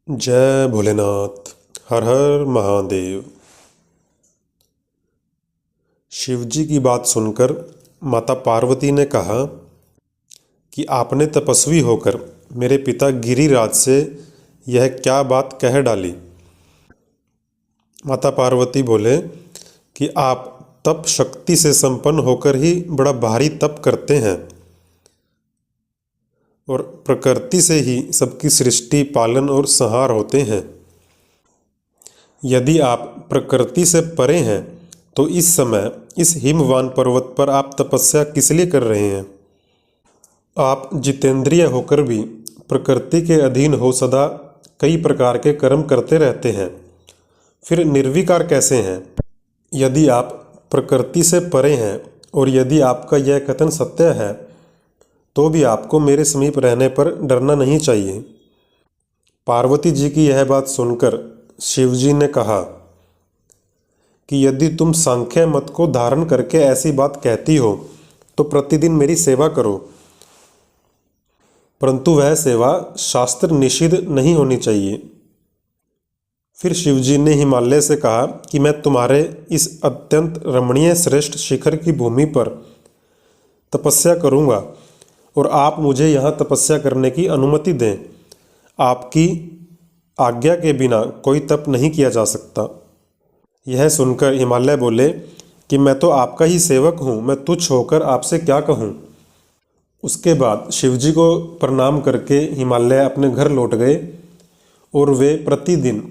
जय भोलेनाथ। हर हर महादेव। शिवजी की बात सुनकर माता पार्वती ने कहा कि आपने तपस्वी होकर मेरे पिता गिरिराज से यह क्या बात कह डाली। माता पार्वती बोले कि आप तप शक्ति से संपन्न होकर ही बड़ा भारी तप करते हैं और प्रकृति से ही सबकी सृष्टि, पालन और संहार होते हैं। यदि आप प्रकृति से परे हैं तो इस समय इस हिमवान पर्वत पर आप तपस्या किस लिए कर रहे हैं। आप जितेंद्रिय होकर भी प्रकृति के अधीन हो सदा कई प्रकार के कर्म करते रहते हैं, फिर निर्विकार कैसे हैं। यदि आप प्रकृति से परे हैं और यदि आपका यह कथन सत्य है तो भी आपको मेरे समीप रहने पर डरना नहीं चाहिए। पार्वती जी की यह बात सुनकर शिवजी ने कहा कि यदि तुम सांख्य मत को धारण करके ऐसी बात कहती हो तो प्रतिदिन मेरी सेवा करो, परंतु वह सेवा शास्त्र निषिद्ध नहीं होनी चाहिए। फिर शिवजी ने हिमालय से कहा कि मैं तुम्हारे इस अत्यंत रमणीय श्रेष्ठ शिखर की भूमि पर तपस्या करूंगा और आप मुझे यहाँ तपस्या करने की अनुमति दें। आपकी आज्ञा के बिना कोई तप नहीं किया जा सकता। यह सुनकर हिमालय बोले कि मैं तो आपका ही सेवक हूँ, मैं तुच्छ होकर आपसे क्या कहूँ। उसके बाद शिवजी को प्रणाम करके हिमालय अपने घर लौट गए और वे प्रतिदिन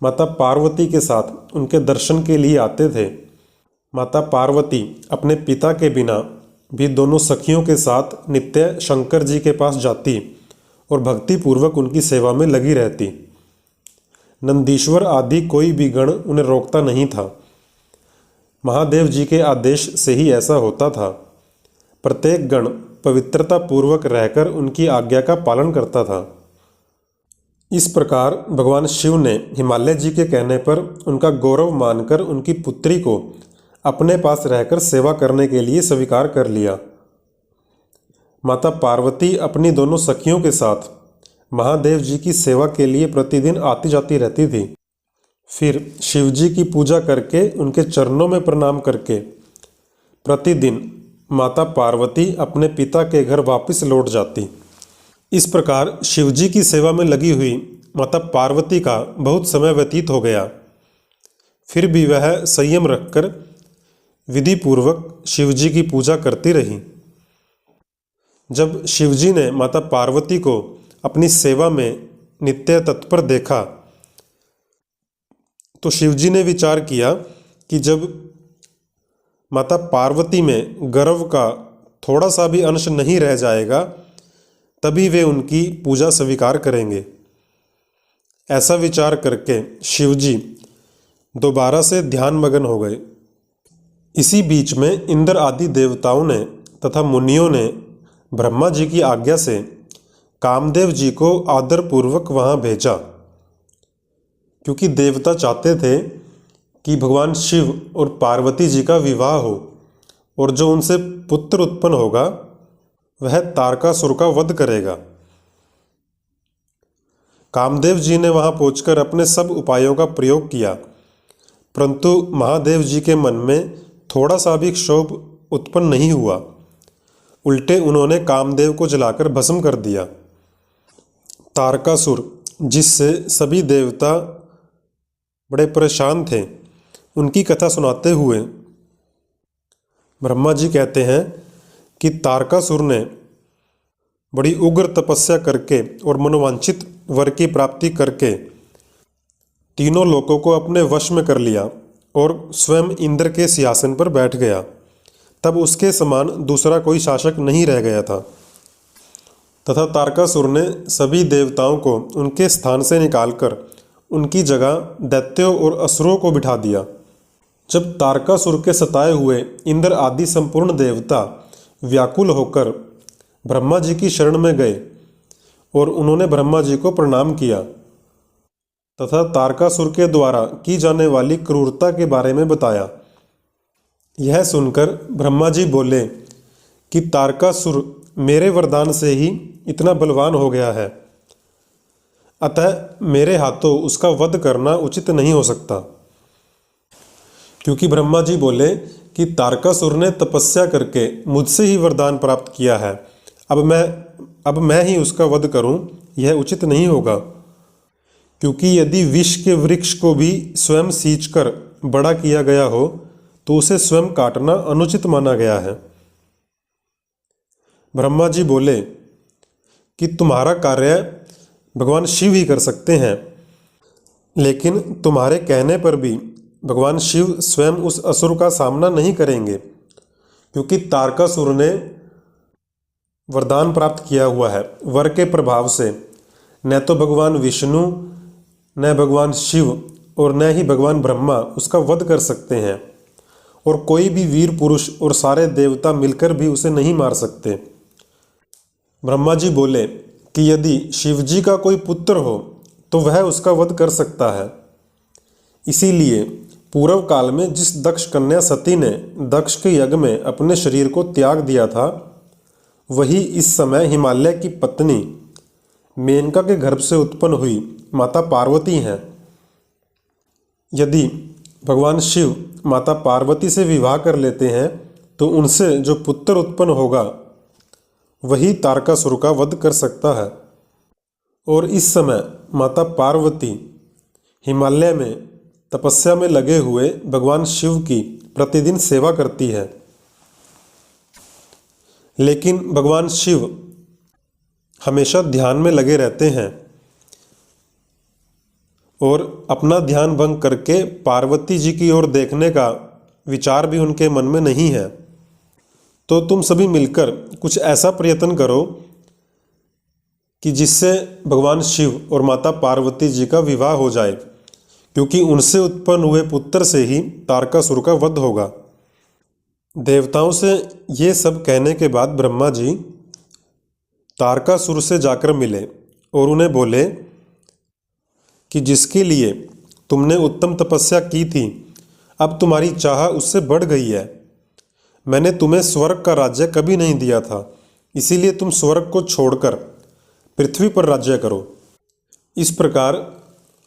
माता पार्वती के साथ उनके दर्शन के लिए आते थे। माता पार्वती अपने पिता के बिना भी दोनों सखियों के साथ नित्य शंकर जी के पास जाती और भक्तिपूर्वक उनकी सेवा में लगी रहती। नंदीश्वर आदि कोई भी गण उन्हें रोकता नहीं था। महादेव जी के आदेश से ही ऐसा होता था। प्रत्येक गण पवित्रता पूर्वक रहकर उनकी आज्ञा का पालन करता था। इस प्रकार भगवान शिव ने हिमालय जी के कहने पर उनका गौरव मानकर उनकी पुत्री को अपने पास रहकर सेवा करने के लिए स्वीकार कर लिया। माता पार्वती अपनी दोनों सखियों के साथ महादेव जी की सेवा के लिए प्रतिदिन आती जाती रहती थी। फिर शिव जी की पूजा करके उनके चरणों में प्रणाम करके प्रतिदिन माता पार्वती अपने पिता के घर वापस लौट जाती। इस प्रकार शिवजी की सेवा में लगी हुई माता पार्वती का बहुत समय व्यतीत हो गया। फिर भी वह संयम रखकर विधि पूर्वक शिवजी की पूजा करती रही। जब शिवजी ने माता पार्वती को अपनी सेवा में नित्य तत्पर देखा तो शिवजी ने विचार किया कि जब माता पार्वती में गर्व का थोड़ा सा भी अंश नहीं रह जाएगा तभी वे उनकी पूजा स्वीकार करेंगे। ऐसा विचार करके शिवजी दोबारा से ध्यान मगन हो गए। इसी बीच में इंद्र आदि देवताओं ने तथा मुनियों ने ब्रह्मा जी की आज्ञा से कामदेव जी को आदरपूर्वक वहाँ भेजा, क्योंकि देवता चाहते थे कि भगवान शिव और पार्वती जी का विवाह हो और जो उनसे पुत्र उत्पन्न होगा वह तारकासुर का वध करेगा। कामदेव जी ने वहां पहुंचकर अपने सब उपायों का प्रयोग किया, परंतु महादेव जी के मन में थोड़ा सा भी क्षोभ उत्पन्न नहीं हुआ। उल्टे उन्होंने कामदेव को जलाकर भस्म कर दिया। तारकासुर, जिससे सभी देवता बड़े परेशान थे, उनकी कथा सुनाते हुए ब्रह्मा जी कहते हैं कि तारकासुर ने बड़ी उग्र तपस्या करके और मनोवांछित वर की प्राप्ति करके तीनों लोकों को अपने वश में कर लिया और स्वयं इंद्र के सिंहासन पर बैठ गया। तब उसके समान दूसरा कोई शासक नहीं रह गया था तथा तारकासुर ने सभी देवताओं को उनके स्थान से निकालकर उनकी जगह दैत्यों और असुरों को बिठा दिया। जब तारकासुर के सताए हुए इंद्र आदि संपूर्ण देवता व्याकुल होकर ब्रह्मा जी की शरण में गए और उन्होंने ब्रह्मा जी को प्रणाम किया तथा तारकासुर के द्वारा की जाने वाली क्रूरता के बारे में बताया। यह सुनकर ब्रह्मा जी बोले कि तारकासुर मेरे वरदान से ही इतना बलवान हो गया है। अतः मेरे हाथों उसका वध करना उचित नहीं हो सकता। क्योंकि ब्रह्मा जी बोले कि तारकासुर ने तपस्या करके मुझसे ही वरदान प्राप्त किया है, अब मैं ही उसका वध करूं, यह उचित नहीं होगा। क्योंकि यदि विष के वृक्ष को भी स्वयं सींचकर बड़ा किया गया हो तो उसे स्वयं काटना अनुचित माना गया है। ब्रह्मा जी बोले कि तुम्हारा कार्य भगवान शिव ही कर सकते हैं, लेकिन तुम्हारे कहने पर भी भगवान शिव स्वयं उस असुर का सामना नहीं करेंगे, क्योंकि तारकासुर ने वरदान प्राप्त किया हुआ है। वर के प्रभाव से न तो भगवान विष्णु, न भगवान शिव और न ही भगवान ब्रह्मा उसका वध कर सकते हैं, और कोई भी वीर पुरुष और सारे देवता मिलकर भी उसे नहीं मार सकते। ब्रह्मा जी बोले कि यदि शिव जी का कोई पुत्र हो तो वह उसका वध कर सकता है। इसीलिए पूर्व काल में जिस दक्ष कन्या सती ने दक्ष के यज्ञ में अपने शरीर को त्याग दिया था, वही इस समय हिमालय की पत्नी मेनका के गर्भ से उत्पन्न हुई माता पार्वती हैं। यदि भगवान शिव माता पार्वती से विवाह कर लेते हैं तो उनसे जो पुत्र उत्पन्न होगा वही तारकासुर का वध कर सकता है। और इस समय माता पार्वती हिमालय में तपस्या में लगे हुए भगवान शिव की प्रतिदिन सेवा करती है। लेकिन भगवान शिव हमेशा ध्यान में लगे रहते हैं और अपना ध्यान भंग करके पार्वती जी की ओर देखने का विचार भी उनके मन में नहीं है। तो तुम सभी मिलकर कुछ ऐसा प्रयत्न करो कि जिससे भगवान शिव और माता पार्वती जी का विवाह हो जाए, क्योंकि उनसे उत्पन्न हुए पुत्र से ही तारकासुर का वध होगा। देवताओं से ये सब कहने के बाद ब्रह्मा जी तारकासुर से जाकर मिले और उन्हें बोले कि जिसके लिए तुमने उत्तम तपस्या की थी, अब तुम्हारी चाह उससे बढ़ गई है। मैंने तुम्हें स्वर्ग का राज्य कभी नहीं दिया था, इसीलिए तुम स्वर्ग को छोड़कर पृथ्वी पर राज्य करो। इस प्रकार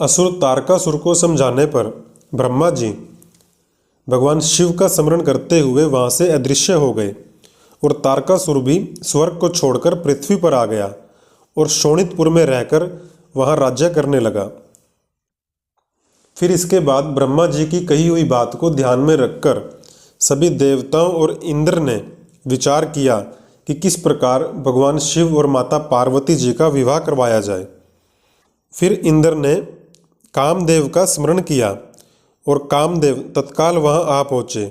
असुर तारकासुर को समझाने पर ब्रह्मा जी भगवान शिव का स्मरण करते हुए वहाँ से अदृश्य हो गए और तारकासुर भी स्वर्ग को छोड़कर पृथ्वी पर आ गया और शोणितपुर में रहकर वहाँ राज्य करने लगा। फिर इसके बाद ब्रह्मा जी की कही हुई बात को ध्यान में रखकर सभी देवताओं और इंद्र ने विचार किया कि किस प्रकार भगवान शिव और माता पार्वती जी का विवाह करवाया जाए। फिर इंद्र ने कामदेव का स्मरण किया और कामदेव तत्काल वहां आ पहुँचे।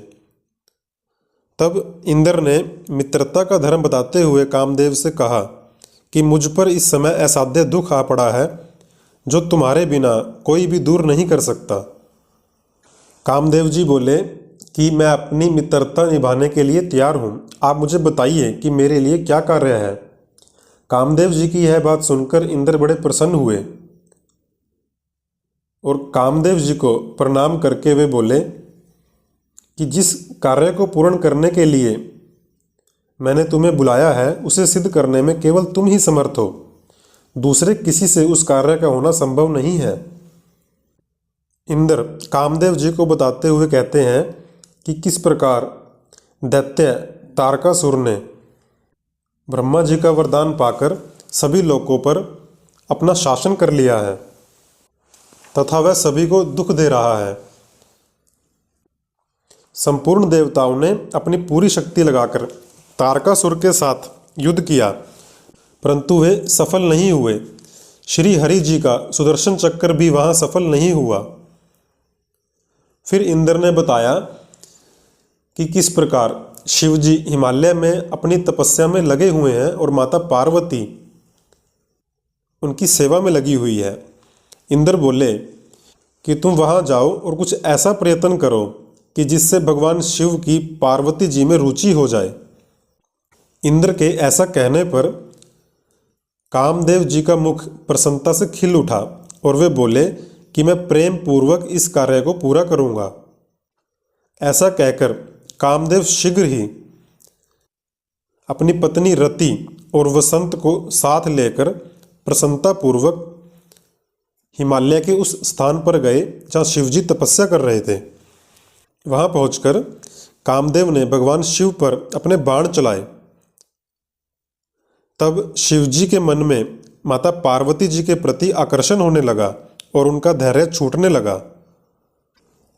तब इंद्र ने मित्रता का धर्म बताते हुए कामदेव से कहा कि मुझ पर इस समय असाध्य दुख आ पड़ा है, जो तुम्हारे बिना कोई भी दूर नहीं कर सकता। कामदेव जी बोले कि मैं अपनी मित्रता निभाने के लिए तैयार हूँ, आप मुझे बताइए कि मेरे लिए क्या कार्य है। कामदेव जी की यह बात सुनकर इंद्र बड़े प्रसन्न हुए और कामदेव जी को प्रणाम करके वे बोले कि जिस कार्य को पूर्ण करने के लिए मैंने तुम्हें बुलाया है उसे सिद्ध करने में केवल तुम ही समर्थ हो, दूसरे किसी से उस कार्य का होना संभव नहीं है। इंद्र कामदेव जी को बताते हुए कहते हैं कि किस प्रकार दैत्य तारकासुर ने ब्रह्मा जी का वरदान पाकर सभी लोकों पर अपना शासन कर लिया है तथा वह सभी को दुख दे रहा है। संपूर्ण देवताओं ने अपनी पूरी शक्ति लगाकर तारकासुर के साथ युद्ध किया, परंतु वे सफल नहीं हुए। श्री हरि जी का सुदर्शन चक्र भी वहां सफल नहीं हुआ। फिर इंद्र ने बताया कि किस प्रकार शिव जी हिमालय में अपनी तपस्या में लगे हुए हैं और माता पार्वती उनकी सेवा में लगी हुई है। इंद्र बोले कि तुम वहां जाओ और कुछ ऐसा प्रयत्न करो कि जिससे भगवान शिव की पार्वती जी में रुचि हो जाए। इंद्र के ऐसा कहने पर कामदेव जी का मुख प्रसन्नता से खिल उठा और वे बोले कि मैं प्रेम पूर्वक इस कार्य को पूरा करूंगा। ऐसा कहकर कामदेव शीघ्र ही अपनी पत्नी रति और वसंत को साथ लेकर प्रसन्नता पूर्वक हिमालय के उस स्थान पर गए जहाँ शिवजी तपस्या कर रहे थे। वहाँ पहुंचकर कामदेव ने भगवान शिव पर अपने बाण चलाए। तब शिवजी के मन में माता पार्वती जी के प्रति आकर्षण होने लगा और उनका धैर्य छूटने लगा।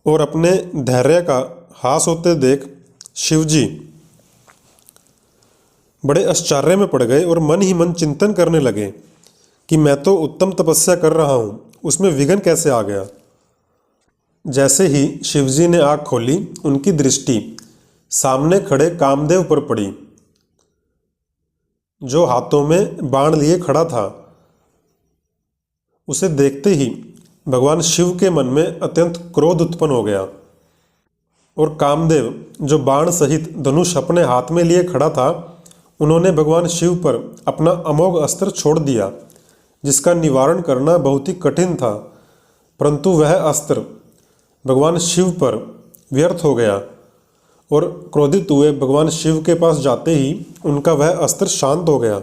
और अपने धैर्य का ह्रास होते देख शिवजी बड़े आश्चर्य में पड़ गए और मन ही मन चिंतन करने लगे कि मैं तो उत्तम तपस्या कर रहा हूँ, उसमें विघ्न कैसे आ गया। जैसे ही शिवजी ने आँख खोली, उनकी दृष्टि सामने खड़े कामदेव पर पड़ी, जो हाथों में बाण लिए खड़ा था। उसे देखते ही भगवान शिव के मन में अत्यंत क्रोध उत्पन्न हो गया और कामदेव, जो बाण सहित धनुष अपने हाथ में लिए खड़ा था, उन्होंने भगवान शिव पर अपना अमोघ अस्त्र छोड़ दिया, जिसका निवारण करना बहुत ही कठिन था। परंतु वह अस्त्र भगवान शिव पर व्यर्थ हो गया और क्रोधित हुए भगवान शिव के पास जाते ही उनका वह अस्त्र शांत हो गया।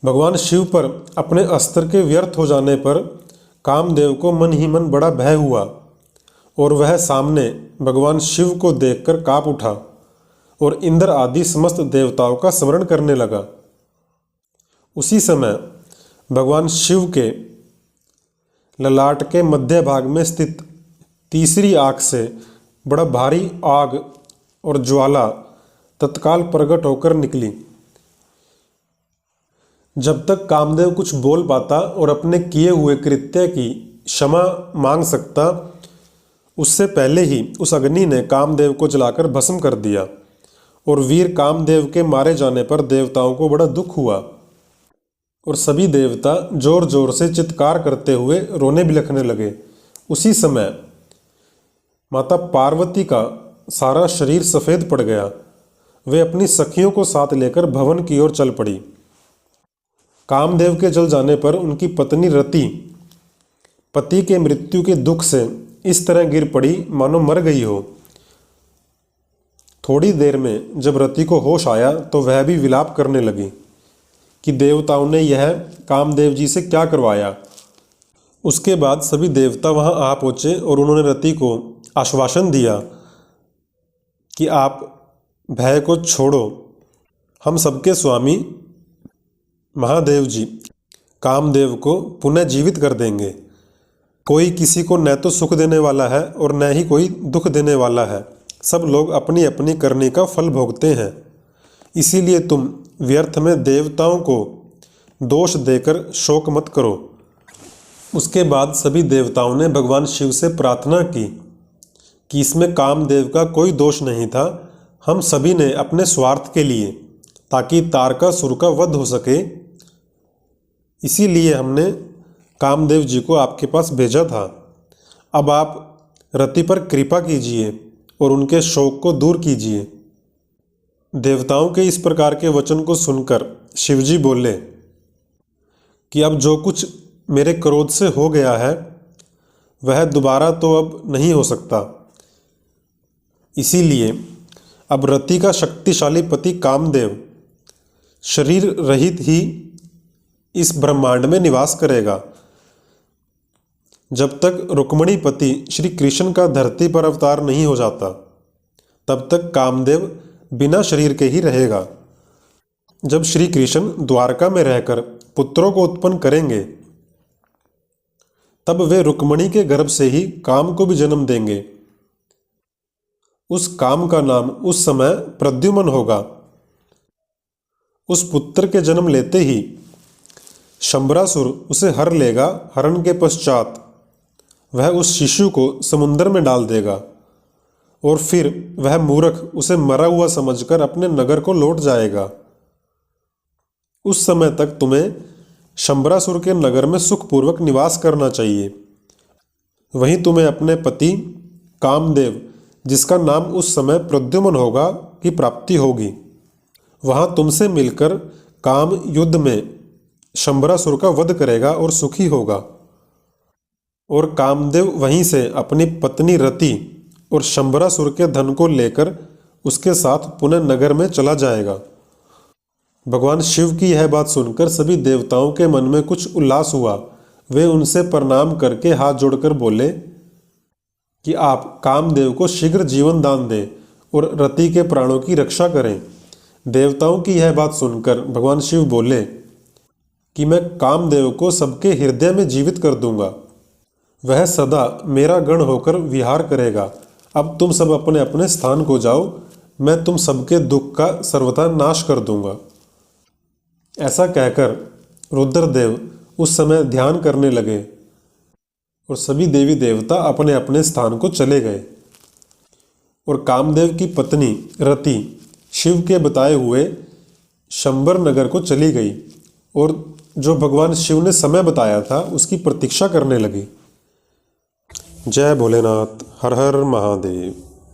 भगवान शिव पर अपने अस्त्र के व्यर्थ हो जाने पर कामदेव को मन ही मन बड़ा भय हुआ और वह सामने भगवान शिव को देखकर काँप उठा और इंद्र आदि समस्त देवताओं का स्मरण करने लगा। उसी समय भगवान शिव के ललाट के मध्य भाग में स्थित तीसरी आँख से बड़ा भारी आग और ज्वाला तत्काल प्रकट होकर निकली। जब तक कामदेव कुछ बोल पाता और अपने किए हुए कृत्य की क्षमा मांग सकता, उससे पहले ही उस अग्नि ने कामदेव को जलाकर भस्म कर दिया और वीर कामदेव के मारे जाने पर देवताओं को बड़ा दुख हुआ और सभी देवता जोर जोर से चित्कार करते हुए रोने बिलखने लगे। उसी समय माता पार्वती का सारा शरीर सफ़ेद पड़ गया। वे अपनी सखियों को साथ लेकर भवन की ओर चल पड़ी। कामदेव के जल जाने पर उनकी पत्नी रति पति के मृत्यु के दुख से इस तरह गिर पड़ी मानो मर गई हो। थोड़ी देर में जब रति को होश आया तो वह भी विलाप करने लगी कि देवताओं ने यह कामदेव जी से क्या करवाया। उसके बाद सभी देवता वहां आ पहुंचे और उन्होंने रति को आश्वासन दिया कि आप भय को छोड़ो, हम सबके स्वामी महादेव जी कामदेव को पुनः जीवित कर देंगे। कोई किसी को न तो सुख देने वाला है और न ही कोई दुख देने वाला है। सब लोग अपनी अपनी करनी का फल भोगते हैं। इसीलिए तुम व्यर्थ में देवताओं को दोष देकर शोक मत करो। उसके बाद सभी देवताओं ने भगवान शिव से प्रार्थना की कि इसमें कामदेव का कोई दोष नहीं था। हम सभी ने अपने स्वार्थ के लिए, ताकि तारकासुर का वध हो सके, इसीलिए हमने कामदेव जी को आपके पास भेजा था। अब आप रति पर कृपा कीजिए और उनके शोक को दूर कीजिए। देवताओं के इस प्रकार के वचन को सुनकर शिवजी बोले कि अब जो कुछ मेरे क्रोध से हो गया है वह दोबारा तो अब नहीं हो सकता। इसीलिए अब रति का शक्तिशाली पति कामदेव शरीर रहित ही इस ब्रह्मांड में निवास करेगा। जब तक रुक्मिणी पति श्री कृष्ण का धरती पर अवतार नहीं हो जाता, तब तक कामदेव बिना शरीर के ही रहेगा। जब श्री कृष्ण द्वारका में रहकर पुत्रों को उत्पन्न करेंगे, तब वे रुक्मिणी के गर्भ से ही काम को भी जन्म देंगे। उस काम का नाम उस समय प्रद्युम्न होगा। उस पुत्र के जन्म लेते ही शंबरासुर उसे हर लेगा। हरण के पश्चात वह उस शिशु को समुद्र में डाल देगा और फिर वह मूर्ख उसे मरा हुआ समझकर अपने नगर को लौट जाएगा। उस समय तक तुम्हें शंबरासुर के नगर में सुखपूर्वक निवास करना चाहिए। वहीं तुम्हें अपने पति कामदेव, जिसका नाम उस समय प्रद्युम्न होगा, की प्राप्ति होगी। वहां तुमसे मिलकर काम युद्ध में शंबरासुर का वध करेगा और सुखी होगा। और कामदेव वहीं से अपनी पत्नी रति और शंबरासुर के धन को लेकर उसके साथ पुनः नगर में चला जाएगा। भगवान शिव की यह बात सुनकर सभी देवताओं के मन में कुछ उल्लास हुआ। वे उनसे प्रणाम करके हाथ जोड़कर बोले कि आप कामदेव को शीघ्र जीवन दान दें और रति के प्राणों की रक्षा करें। देवताओं की यह बात सुनकर भगवान शिव बोले कि मैं कामदेव को सबके हृदय में जीवित कर दूंगा, वह सदा मेरा गण होकर विहार करेगा। अब तुम सब अपने अपने स्थान को जाओ, मैं तुम सबके दुख का सर्वथा नाश कर दूंगा। ऐसा कहकर रुद्रदेव उस समय ध्यान करने लगे और सभी देवी देवता अपने अपने स्थान को चले गए। और कामदेव की पत्नी रति शिव के बताए हुए शंबर नगर को चली गई और जो भगवान शिव ने समय बताया था उसकी प्रतीक्षा करने लगी। जय भोलेनाथ। हर हर महादेव।